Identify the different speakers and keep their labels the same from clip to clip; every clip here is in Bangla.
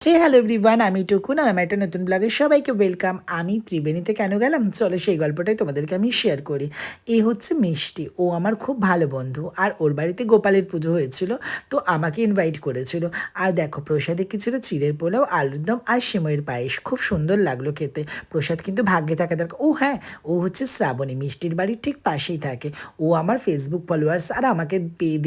Speaker 1: হে হ্যালো এভরিওয়ান, আমি টুকুন আর আমার একটা নতুন ব্লগে সবাইকে ওয়েলকাম। আমি ত্রিবেণীতে কেন গেলাম চলো সেই গল্পটাই তোমাদেরকে আমি শেয়ার করি। এই হচ্ছে মিষ্টি, ও আমার খুব ভালো বন্ধু আর ওর বাড়িতে গোপালের পুজো হয়েছিল, তো আমাকে ইনভাইট করেছিল। আর দেখো প্রসাদে কি ছিল, চিড়ের পোলাও, আলুর দম আর সিমইয়ের পায়েস, খুব সুন্দর লাগলো খেতে। প্রসাদ কিন্তু ভাগ্যে থাকা দরকার। ও হ্যাঁ, ও হচ্ছে শ্রাবণী, মিষ্টির বাড়ির ঠিক পাশেই থাকে। ও আমার ফেসবুক ফলোয়ার্স আর আমাকে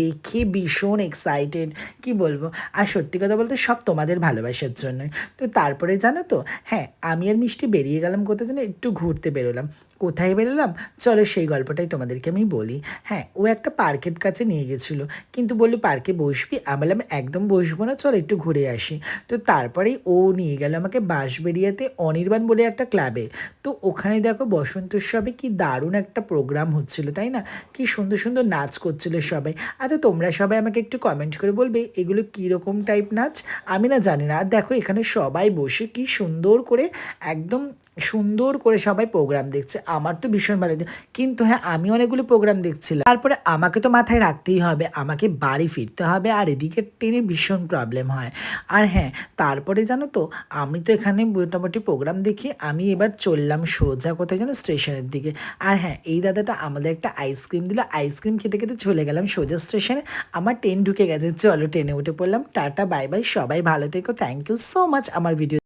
Speaker 1: দেখে ভীষণ এক্সাইটেড, কি বলবো। আর সত্যি কথা বলতে সব তোমাদের ভালোবাসার জন্যই। তো তারপরে জানো তো, হ্যাঁ আমি আর মিষ্টি বেরিয়ে গেলাম কোথায় যেন, একটু ঘুরতে বেরোলাম। কোথায় বেরোলাম চলো সেই গল্পটাই তোমাদেরকে আমি বলি। হ্যাঁ, ও একটা পার্কের কাছে নিয়ে গেছিলো, কিন্তু বললো পার্কে বসবি, আমি বললাম একদম বসবো না, চল একটু ঘুরে আসি। তো তারপরেই ও নিয়ে গেল আমাকে বাঁশবেড়িয়াতে অনির্বাণ বলে একটা ক্লাবে। তো ওখানে দেখো বসন্ত উৎসবে কি দারুণ একটা প্রোগ্রাম হচ্ছিল, তাই না? কি সুন্দর সুন্দর নাচ করছিল সবাই। আচ্ছা তোমরা সবাই আমাকে একটু কমেন্ট করে বলবে এগুলো কীরকম টাইপ নাচ, আমি না জানি না। আর দেখো এখানে সবাই বসে কি সুন্দর করে, একদম সুন্দর করে সবাই প্রোগ্রাম দেখছে, আমার তো ভীষণ ভালো লাগে। কিন্তু হ্যাঁ, আমি অনেকগুলো প্রোগ্রাম দেখছিলাম, তারপরে আমাকে তো মাথায় রাখতেই হবে, আমাকে বাড়ি ফিরতে হবে, আর এদিকে ট্রেনে ভীষণ প্রবলেম হয়। আর হ্যাঁ, তারপরে জানো তো, আমি তো এখানে মোটামুটি প্রোগ্রাম দেখি, আমি এবার চললাম সোজা কোথায় যেন, স্টেশনের দিকে। আর হ্যাঁ, এই দাদাটা আমাদের একটা আইসক্রিম দিল, আইসক্রিম খেতে খেতে চলে গেলাম সোজা স্টেশনে। আমার ট্রেন ঢুকে গেছে, চলো ট্রেনে উঠে পড়লাম। টাটা বাই বাই, সবাই ভালো থেকো, থ্যাংক ইউ সো মাচ আমার ভিডিও